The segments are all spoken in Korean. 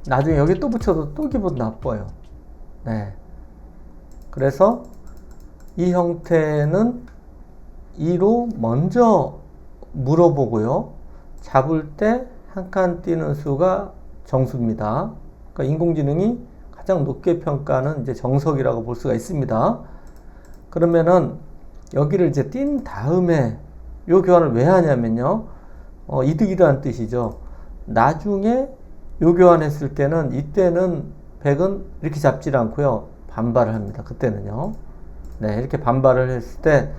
나중에 여기 또 붙여도 또 기분 나빠요. 네. 그래서 이 형태는 2로 먼저 물어보고요. 잡을 때 한 칸 띄는 수가 정수입니다. 그러니까 인공지능이 가장 높게 평가하는 이제 정석이라고 볼 수가 있습니다. 그러면은 여기를 이제 띈 다음에 요 교환을 왜 하냐면요. 이득이라는 뜻이죠. 나중에 요 교환했을 때는 이때는 100은 이렇게 잡질 않고요. 반발을 합니다. 그때는요. 네, 이렇게 반발을 했을 때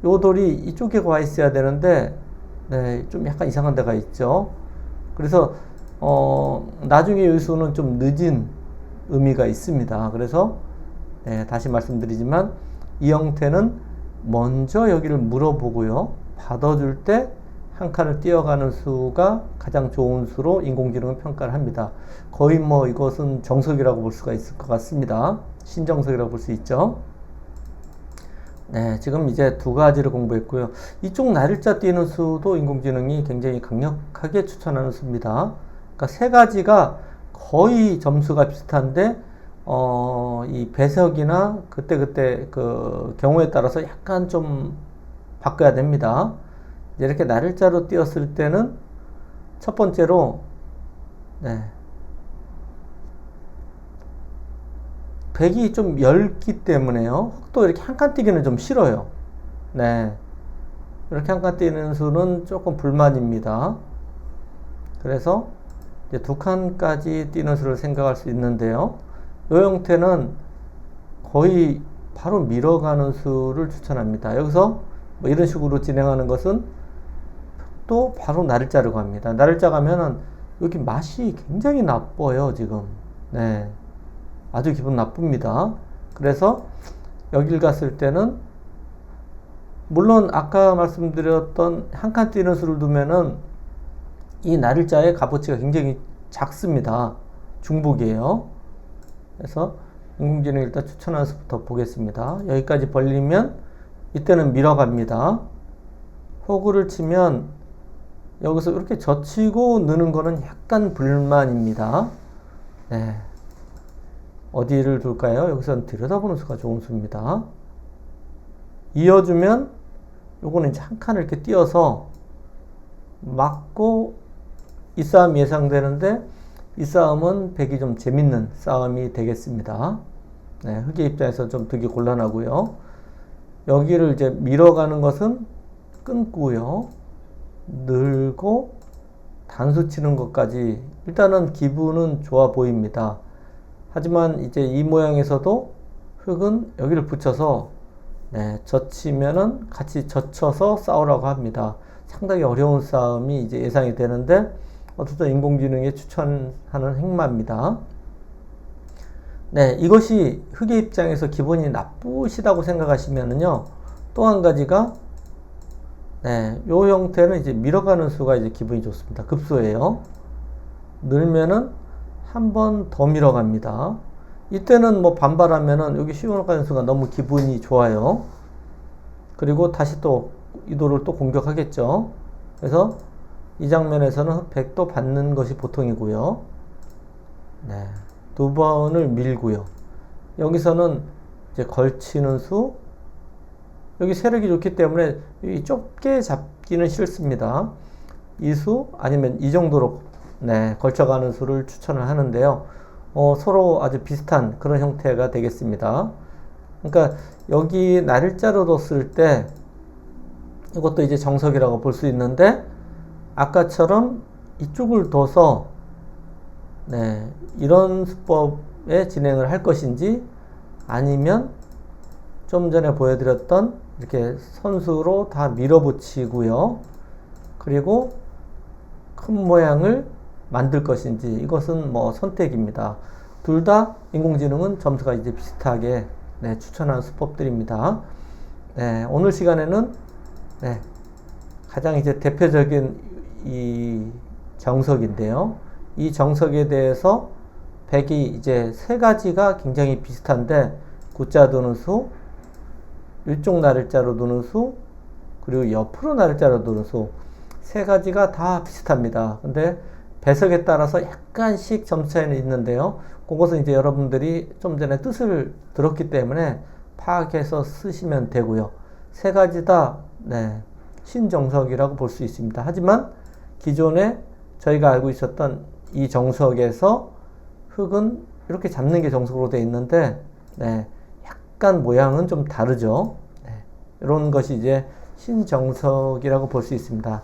요 돌이 이쪽에 와 있어야 되는데 네, 좀 약간 이상한 데가 있죠. 그래서 나중에 요 수는 좀 늦은 의미가 있습니다. 그래서 네, 다시 말씀드리지만 이 형태는 먼저 여기를 물어보고요. 받아줄 때 한 칸을 띄어가는 수가 가장 좋은 수로 인공지능은 평가를 합니다. 거의 뭐 이것은 정석이라고 볼 수가 있을 것 같습니다. 신정석이라고 볼 수 있죠. 네, 지금 이제 두 가지를 공부했고요. 이쪽 날일자 띄는 수도 인공지능이 굉장히 강력하게 추천하는 수입니다. 그러니까 세 가지가 거의 점수가 비슷한데 이 배석이나 그때 그 경우에 따라서 약간 좀 바꿔야 됩니다. 이렇게 날일자로 띄었을 때는 첫 번째로 네, 100이 좀 얇기 때문에요. 또 이렇게 한 칸 띄기는 좀 싫어요. 네, 이렇게 한 칸 띄는 수는 조금 불만입니다. 그래서 이제 두 칸까지 띄는 수를 생각할 수 있는데요. 이 형태는 거의 바로 밀어가는 수를 추천합니다. 여기서 뭐 이런 식으로 진행하는 것은 또 바로 날일자로 갑니다. 날일자 가면은 여기 맛이 굉장히 나빠요, 지금. 네. 아주 기분 나쁩니다. 그래서 여길 갔을 때는 물론 아까 말씀드렸던 한 칸 띄는 수를 두면은 이 날일자의 값어치가 굉장히 작습니다. 중복이에요. 그래서 인공지능 일단 추천하는 수부터 보겠습니다. 여기까지 벌리면 이때는 밀어갑니다. 호구를 치면 여기서 이렇게 젖히고 느는 거는 약간 불만입니다. 네. 어디를 둘까요? 여기서는 들여다보는 수가 좋은 수입니다. 이어주면 요거는 이제 한 칸을 이렇게 띄어서 맞고 이 싸움이 예상되는데 이 싸움은 100이 좀 재밌는 싸움이 되겠습니다. 네, 흑의 입장에서 좀 되게 곤란하고요. 여기를 이제 밀어가는 것은 끊고요. 늘고 단수 치는 것까지 일단은 기분은 좋아 보입니다. 하지만 이제 이 모양에서도 흑은 여기를 붙여서 네, 젖히면은 같이 젖혀서 싸우라고 합니다. 상당히 어려운 싸움이 이제 예상이 되는데 어쨌든 인공지능에 추천하는 행마입니다. 네, 이것이 흑의 입장에서 기분이 나쁘시다고 생각하시면은요, 또 한 가지가 네, 요 형태는 이제 밀어가는 수가 이제 기분이 좋습니다. 급소예요. 늘면은 한 번 더 밀어갑니다. 이때는 뭐 반발하면은 여기 씌워가는 수가 너무 기분이 좋아요. 그리고 다시 또 이 돌을 또 공격하겠죠. 그래서 이 장면에서는 100도 받는 것이 보통이고요. 네, 두 번을 밀고요. 여기서는 이제 걸치는 수, 여기 세력이 좋기 때문에 이 좁게 잡기는 싫습니다. 이 수 아니면 이 정도로 네, 걸쳐가는 수를 추천을 하는데요. 서로 아주 비슷한 그런 형태가 되겠습니다. 그러니까 여기 날일자로 뒀을 때 이것도 이제 정석이라고 볼 수 있는데 아까처럼 이쪽을 둬서 네, 이런 수법에 진행을 할 것인지 아니면 좀 전에 보여드렸던 이렇게 선수로 다 밀어붙이고요. 그리고 큰 모양을 만들 것인지 이것은 뭐 선택입니다. 둘 다 인공지능은 점수가 이제 비슷하게 네, 추천하는 수법들입니다. 네, 오늘 시간에는 네, 가장 이제 대표적인 이 정석인데요. 이 정석에 대해서 100이 이제 세 가지가 굉장히 비슷한데 구자 두는 수, 이쪽 날일자로 두는 수, 그리고 옆으로 날일자로 두는 수 세 가지가 다 비슷합니다. 근데 배석에 따라서 약간씩 점수 차이는 있는데요. 그것은 이제 여러분들이 좀 전에 뜻을 들었기 때문에 파악해서 쓰시면 되고요. 세 가지 다 네, 신정석이라고 볼 수 있습니다. 하지만 기존에 저희가 알고 있었던 이 정석에서 흙은 이렇게 잡는 게 정석으로 되어 있는데 네, 약간 모양은 좀 다르죠. 네, 이런 것이 이제 신정석이라고 볼 수 있습니다.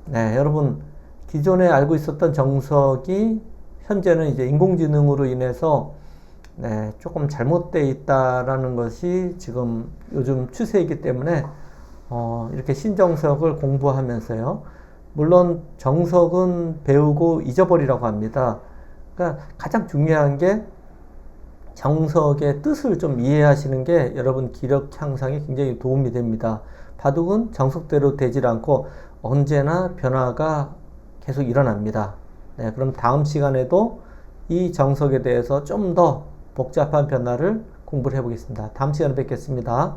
네, 여러분 기존에 알고 있었던 정석이 현재는 이제 인공지능으로 인해서 네, 조금 잘못되어 있다라는 것이 지금 요즘 추세이기 때문에 이렇게 신정석을 공부하면서요. 물론 정석은 배우고 잊어버리라고 합니다. 그러니까 가장 중요한 게 정석의 뜻을 좀 이해하시는 게 여러분 기력 향상에 굉장히 도움이 됩니다. 바둑은 정석대로 되질 않고 언제나 변화가 계속 일어납니다. 네, 그럼 다음 시간에도 이 정석에 대해서 좀 더 복잡한 변화를 공부를 해보겠습니다. 다음 시간에 뵙겠습니다.